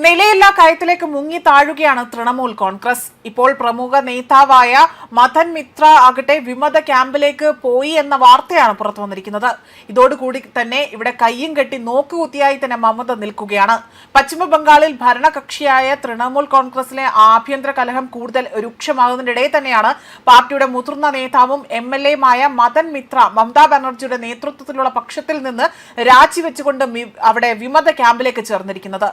നിലയില്ലാ കയത്തിലേക്ക് മുങ്ങി താഴുകയാണ് തൃണമൂൽ കോൺഗ്രസ്. ഇപ്പോൾ പ്രമുഖ നേതാവായ മദൻ മിത്ര ആകട്ടെ വിമത ക്യാമ്പിലേക്ക് പോയി എന്ന വാർത്തയാണ് പുറത്തു വന്നിരിക്കുന്നത്. ഇതോടുകൂടി തന്നെ ഇവിടെ കയ്യും കെട്ടി നോക്കുകുത്തിയായി തന്നെ മമത നിൽക്കുകയാണ്. പശ്ചിമ ബംഗാളിൽ ഭരണകക്ഷിയായ തൃണമൂൽ കോൺഗ്രസിലെ ആഭ്യന്തര കലഹം കൂടുതൽ രൂക്ഷമാകുന്നതിനിടെ തന്നെയാണ് പാർട്ടിയുടെ മുതിർന്ന നേതാവും MLA-യുമായ മദൻ മിത്ര മമതാ ബാനർജിയുടെ നേതൃത്വത്തിലുള്ള പക്ഷത്തിൽ നിന്ന് രാജിവെച്ചുകൊണ്ട് അവിടെ വിമത ക്യാമ്പിലേക്ക് ചേർന്നിരിക്കുന്നത്.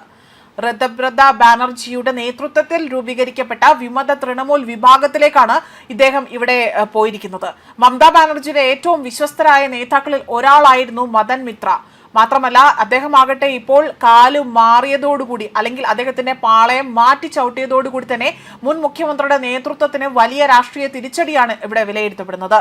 ഋതുബ്രത ബാനർജിയുടെ നേതൃത്വത്തിൽ രൂപീകരിക്കപ്പെട്ട വിമത തൃണമൂൽ വിഭാഗത്തിലേക്കാണ് ഇദ്ദേഹം ഇവിടെ പോയിരിക്കുന്നത്. മമതാ ബാനർജിയുടെ ഏറ്റവും വിശ്വസ്തരായ നേതാക്കളിൽ ഒരാളായിരുന്നു മദൻ മിത്ര. മാത്രമല്ല അദ്ദേഹമാകട്ടെ ഇപ്പോൾ കാലു മാറിയതോടുകൂടി അല്ലെങ്കിൽ അദ്ദേഹത്തിന്റെ പാളയം മാറ്റി ചവിട്ടിയതോടുകൂടി തന്നെ മുൻ മുഖ്യമന്ത്രിയുടെ നേതൃത്വത്തിന് വലിയ രാഷ്ട്രീയ തിരിച്ചടിയാണ് ഇവിടെ വിലയിരുത്തപ്പെടുന്നത്.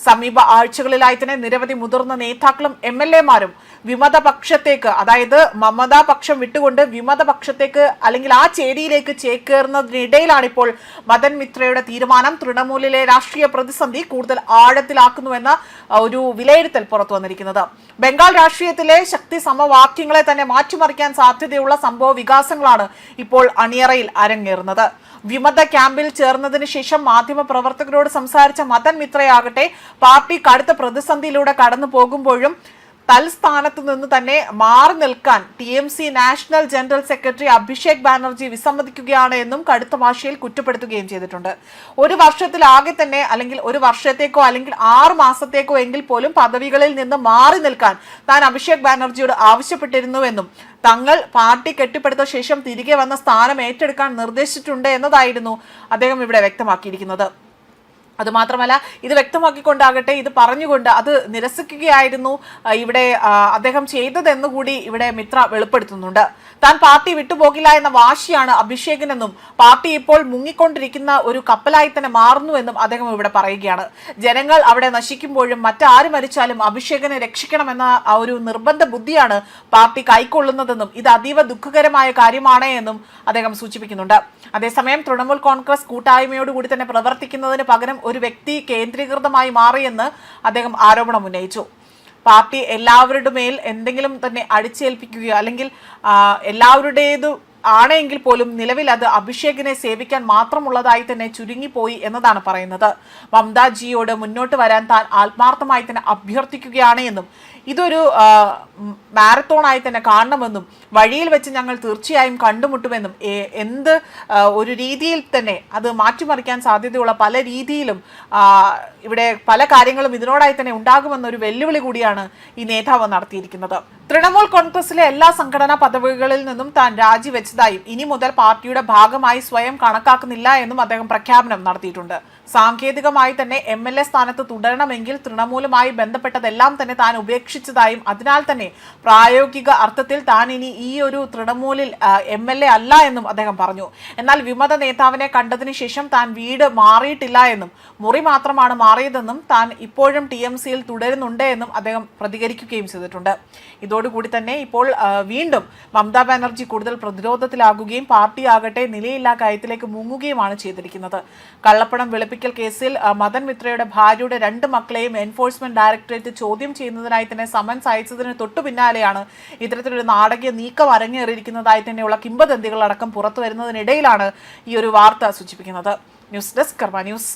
സമീപ ആഴ്ചകളിലായി തന്നെ നിരവധി മുതിർന്ന നേതാക്കളും MLA-മാരും വിമതപക്ഷത്തേക്ക്, അതായത് മമതാ പക്ഷം വിട്ടുകൊണ്ട് വിമതപക്ഷത്തേക്ക് അല്ലെങ്കിൽ ആ ചേരിയിലേക്ക് ചേക്കേറുന്നതിനിടയിലാണ് ഇപ്പോൾ മദൻ മിത്രയുടെ തീരുമാനം തൃണമൂലിലെ രാഷ്ട്രീയ പ്രതിസന്ധി കൂടുതൽ ആഴത്തിലാക്കുന്നുവെന്ന ഒരു വിലയിരുത്തൽ പുറത്തു വന്നിരിക്കുന്നത്. ബംഗാൾ രാഷ്ട്രീയത്തിലെ ശക്തി സമവാക്യങ്ങളെ തന്നെ മാറ്റിമറിക്കാൻ സാധ്യതയുള്ള സംഭവ വികാസങ്ങളാണ് ഇപ്പോൾ അണിയറയിൽ അരങ്ങേറുന്നത്. വിമത ക്യാമ്പിൽ ചേർന്നതിന് ശേഷം മാധ്യമ പ്രവർത്തകരോട് സംസാരിച്ച മദൻ മിത്രയാകട്ടെ പാർട്ടി കടുത്ത പ്രതിസന്ധിയിലൂടെ കടന്നു പോകുമ്പോഴും തൽസ്ഥാനത്ത് നിന്ന് തന്നെ മാറി നിൽക്കാൻ TMC national general secretary Abhishek Banerjee വിസമ്മതിക്കുകയാണ് എന്നും കടുത്ത ഭാഷയിൽ കുറ്റപ്പെടുത്തുകയും ചെയ്തിട്ടുണ്ട്. ഒരു വർഷത്തിലാകെ തന്നെ അല്ലെങ്കിൽ ഒരു വർഷത്തേക്കോ അല്ലെങ്കിൽ 6 മാസത്തേക്കോ എങ്കിൽ പോലും പദവികളിൽ നിന്ന് മാറി നിൽക്കാൻ താൻ അഭിഷേക് ബാനർജിയോട് ആവശ്യപ്പെട്ടിരുന്നുവെന്നും തങ്ങൾ പാർട്ടി കെട്ടിപ്പടുത്ത ശേഷം തിരികെ വന്ന സ്ഥാനം ഏറ്റെടുക്കാൻ നിർദ്ദേശിച്ചിട്ടുണ്ട് എന്നതായിരുന്നു അദ്ദേഹം ഇവിടെ വ്യക്തമാക്കിയിരിക്കുന്നത്. അതുമാത്രമല്ല ഇത് വ്യക്തമാക്കിക്കൊണ്ടാകട്ടെ ഇത് പറഞ്ഞുകൊണ്ട് അത് നിരസിക്കുകയായിരുന്നു ഇവിടെ അദ്ദേഹം ചെയ്തതെന്നുകൂടി ഇവിടെ മിത്ര വെളിപ്പെടുത്തുന്നുണ്ട്. താൻ പാർട്ടി വിട്ടുപോകില്ല എന്ന വാശിയാണ് അഭിഷേകിനെന്നും പാർട്ടി ഇപ്പോൾ മുങ്ങിക്കൊണ്ടിരിക്കുന്ന ഒരു കപ്പലായി തന്നെ മാറുന്നുവെന്നും അദ്ദേഹം ഇവിടെ പറയുകയാണ്. ജനങ്ങൾ അവിടെ നശിക്കുമ്പോഴും മറ്റാര് മരിച്ചാലും അഭിഷേകിനെ രക്ഷിക്കണമെന്ന ആ ഒരു നിർബന്ധ ബുദ്ധിയാണ് പാർട്ടി കൈക്കൊള്ളുന്നതെന്നും ഇത് അതീവ ദുഃഖകരമായ കാര്യമാണ് എന്നും അദ്ദേഹം സൂചിപ്പിക്കുന്നുണ്ട്. അതേസമയം തൃണമൂൽ കോൺഗ്രസ് കൂട്ടായ്മയോടുകൂടി തന്നെ പ്രവർത്തിക്കുന്നതിന് പകരം ഒരു വ്യക്തി കേന്ദ്രീകൃതമായി മാറിയെന്ന് അദ്ദേഹം ആരോപണം ഉന്നയിച്ചു. പാർട്ടി എല്ലാവരുടെ മേൽ എന്തെങ്കിലും തന്നെ അടിച്ചേൽപ്പിക്കുകയോ അല്ലെങ്കിൽ എല്ലാവരുടേതു ആണെങ്കിൽ പോലും നിലവിൽ അത് അഭിഷേകിനെ സേവിക്കാൻ മാത്രമുള്ളതായി തന്നെ ചുരുങ്ങിപ്പോയി എന്നതാണ് പറയുന്നത്. മമതാജിയോട് മുന്നോട്ട് വരാൻ താൻ ആത്മാർത്ഥമായി തന്നെ അഭ്യർത്ഥിക്കുകയാണ് എന്നും ഇതൊരു മാരത്തോണായി തന്നെ കാണണമെന്നും വഴിയിൽ വെച്ച് ഞങ്ങൾ തീർച്ചയായും കണ്ടുമുട്ടുമെന്നും എന്ത് ഒരു രീതിയിൽ തന്നെ അത് മാറ്റിമറിക്കാൻ സാധ്യതയുള്ള പല രീതിയിലും ഇവിടെ പല കാര്യങ്ങളും ഇതിനോടായി തന്നെ ഉണ്ടാകുമെന്നൊരു വെല്ലുവിളി കൂടിയാണ് ഈ നേതാവ് നടത്തിയിരിക്കുന്നത്. തൃണമൂൽ കോൺഗ്രസിലെ എല്ലാ സംഘടനാ പദവികളിൽ നിന്നും താൻ രാജിവെച്ചതായും ഇനി മുതൽ പാർട്ടിയുടെ ഭാഗമായി സ്വയം കണക്കാക്കുന്നില്ല എന്നും അദ്ദേഹം പ്രഖ്യാപനം നടത്തിയിട്ടുണ്ട്. സാങ്കേതികമായി തന്നെ MLA സ്ഥാനത്ത് തുടരണമെങ്കിൽ തൃണമൂലുമായി ബന്ധപ്പെട്ടതെല്ലാം തന്നെ താൻ ഉപേക്ഷിച്ചതായും അതിനാൽ തന്നെ പ്രായോഗിക അർത്ഥത്തിൽ താൻ ഇനി ഈ ഒരു തൃണമൂലിൽ MLA അല്ല എന്നും അദ്ദേഹം പറഞ്ഞു. എന്നാൽ വിമത നേതാവിനെ കണ്ടതിന് ശേഷം താൻ വീട് മാറിയിട്ടില്ല എന്നും മുറി മാത്രമാണ് മാറിയതെന്നും താൻ ഇപ്പോഴും TMCയിൽ തുടരുന്നുണ്ട് എന്നും അദ്ദേഹം പ്രതികരിക്കുകയും ചെയ്തിട്ടുണ്ട്. ഇതോടുകൂടി തന്നെ ഇപ്പോൾ വീണ്ടും മമതാ ബാനർജി കൂടുതൽ പ്രതിരോധത്തിലാകുകയും പാർട്ടി ആകട്ടെ നിലയില്ലാ കയത്തിലേക്ക് മുങ്ങുകയുമാണ് ചെയ്തിരിക്കുന്നത്. കള്ളപ്പണം വെളുപ്പിക്കൽ കേസിൽ മദൻ മിത്രയുടെ ഭാര്യയുടെ 2 മക്കളെയും എൻഫോഴ്സ്മെന്റ് ഡയറക്ടറേറ്റ് ചോദ്യം ചെയ്യുന്നതിനായി തന്നെ സമൻസ് അയച്ചതിന് തൊട്ടു പിന്നാലെയാണ് ഇത്തരത്തിലൊരു നാടകീയ നീക്കം അരങ്ങേറിയിരിക്കുന്നതായി തന്നെയുള്ള കിംവദന്തികളടക്കം പുറത്തു വരുന്നതിനിടയിലാണ് ഈ ഒരു വാർത്ത സൂചിപ്പിക്കുന്നത്. ന്യൂസ് ഡെസ്ക് കർമ്മ ന്യൂസ്.